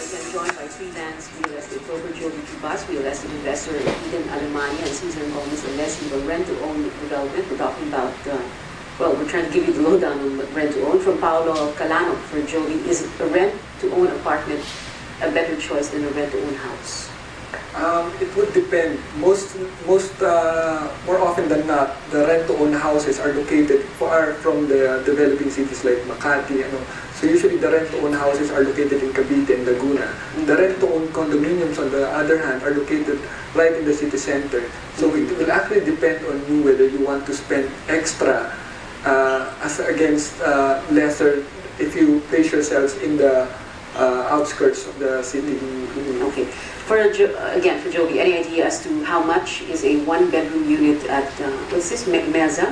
again joined by freelance real estate broker Jovi Tubas, real estate investor Eden Alemania, and Susan Gomez and Leslie of rent-to-own development. We're talking about, well, we're trying to give you the lowdown on rent-to-own. From Paolo Calano for Jovi, is a rent-to-own apartment a better choice than a rent-to-own house? It would depend. More often than not, the rent-to-own houses are located far from the developing cities like Makati. So usually the rent-to-own houses are located in Cavite and Laguna. The rent-to-own condominiums, on the other hand, are located right in the city center. So it will actually depend on you whether you want to spend extra as against lesser if you place yourselves in the outskirts of the city. Okay. Again, for Jovi, any idea as to how much is a one-bedroom unit at, what's this, Meza?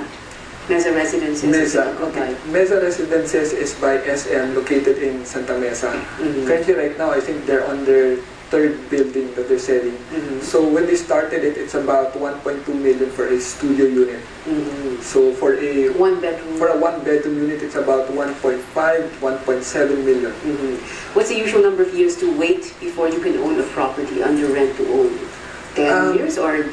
Meza Residences? Meza, okay. Meza Residences is by SM, located in Santa Mesa. Currently, right now, I think they're on their third building that they're selling. So when they started it, it's about 1.2 million for a studio unit. So for a one-bedroom unit, it's about 1.5, 1.7 million. What's the usual number of years to wait before you can own a property under rent-to-own? 10 years, or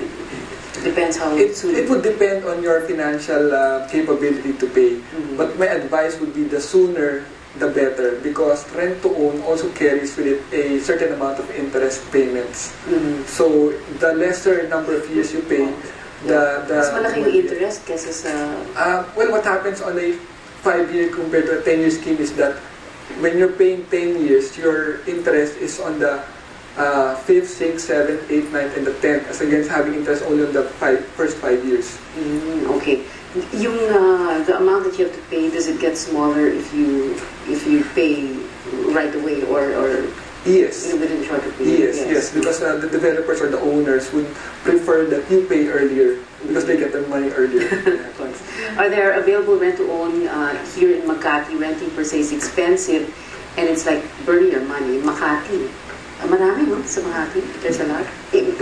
depends how it would depend on your financial capability to pay. But my advice would be the sooner the better, because rent-to-own also carries with it a certain amount of interest payments. So the lesser number of years you pay, mas malaki yung interest kesa sa... well, what happens on a 5-year compared to a 10-year scheme is that when you're paying 10 years, your interest is on the 5th, 6th, 7th, 8th, 9th, and the 10th, as against having interest only on the first 5 years. Okay. Yung the amount that you have to pay, does it get smaller if you pay right away, or yes, within a shorter period? Yes, because the developers or the owners would prefer that you pay earlier because they get their money earlier. Of course. Are there available rent-to-own here in Makati? Renting per se is expensive, and it's like burning your money. Makati, marami, no? Sa Makati, there's a lot.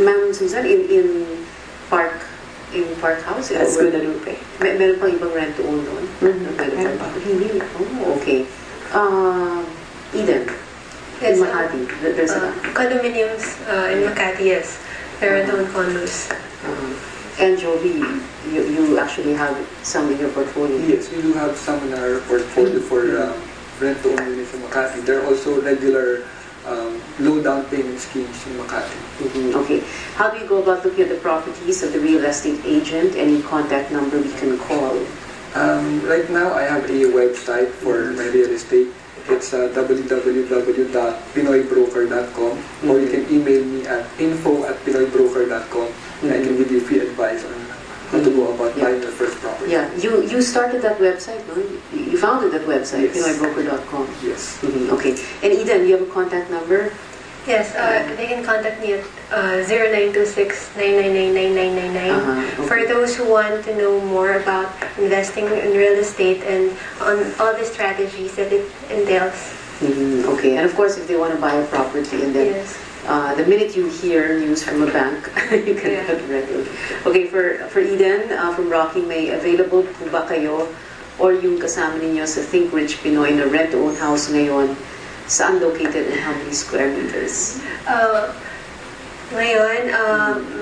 Ma'am Susan, in Park House? That's good, Lupe. Meron pang ibang rent-to-own doon? Meron pa. Really? Oh, okay. Eden, in Makati, there's a lot. Condominiums in Makati, yes. There are rent-to-own condos. And Jovi, you actually have some in your portfolio? Yes, we do have some in our portfolio for rent-to-own units in Makati. There are also regular low down payment schemes in Makati. Okay. How do you go about looking at the properties of the real estate agent? Any contact number we can call? Right now, I have a website for my real estate. It's www.PinoyBroker.com, or you can email me at info@PinoyBroker.com, and I can give you free advice on how to go about buying your first property. Yeah, you started that website, no? You founded that website, yes. PinoyBroker.com. Yes. Okay. And Eden, you have a contact number? Yes, they can contact me at 0926-999-9999. Okay. For those who want to know more about investing in real estate and on all the strategies that it entails. Okay, and of course, if they want to buy a property, and then Yes. the minute you hear news from a bank, you can get ready. Okay, for Eden, from Rocky May, available po ba kayo or yung kasama ninyo sa Think Rich Pinoy na rent-to-own house ngayon? Saan located and how many square meters? Ngayon,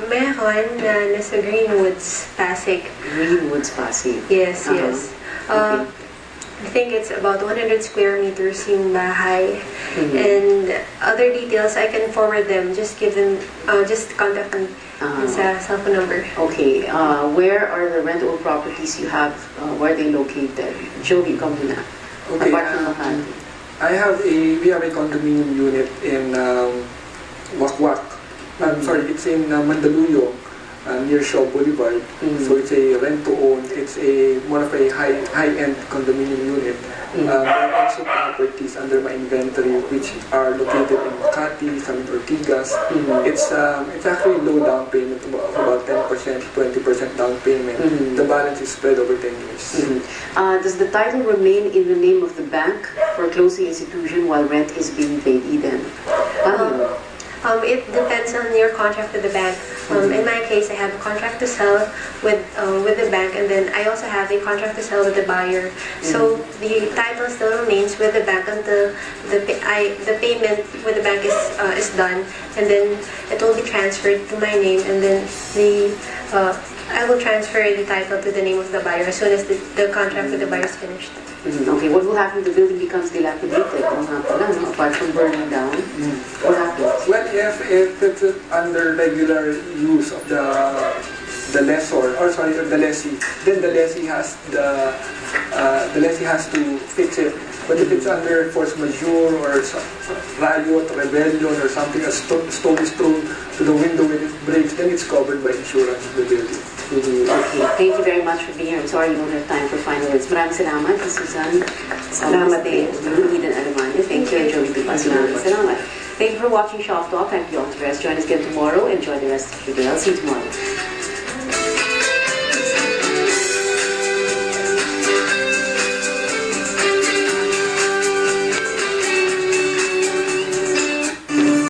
meron na nasa Greenwoods, Pasig. Greenwoods, Pasig. Yes, yes. Okay. I think it's about 100 square meters yung bahay. And other details, I can forward them. Just give them, just contact me sa cell phone number. Okay. Where are the rental properties you have? Where are they located? Jovi, come na. Okay. Apart from Makati. We have a condominium unit in Wakwak. I'm sorry, it's in Mandaluyong, near Shaw Boulevard. So it's a rent-to-own. It's more of a high-end condominium unit. There are also properties under my inventory which are located in Makati, some in Ortigas. It's actually low down payment, about 10%, 20% down payment. The balance is spread over 10 years. Does the title remain in the name of the bank for closing institution while rent is being paid, Eden? It depends on your contract with the bank. In my case, I have a contract to sell with the bank, and then I also have a contract to sell with the buyer. So the title still remains with the bank until the payment with the bank is done, and then it will be transferred to my name, and then I will transfer the title to the name of the buyer as soon as the contract with the buyer is finished. Okay, what will happen if the building becomes dilapidated? Apart from burning down, what happens? Well, if it's under regular use of the lessor, or sorry, the lessee, then the lessee has to fix it. But if it's under force majeure or riot, rebellion, or something, a stone is thrown to the window when it breaks, then it's covered by insurance of the building. Okay, thank you very much for being here. I'm sorry you don't have time for final words. Maraming salamat, Susan. Salamat din. Eden Alemania. Thank you, Joey Pipas. Salamat. Thank you for watching Shop Talk. I'm Beyond the Rest. Join us again tomorrow. Enjoy the rest of your day. I'll see you tomorrow.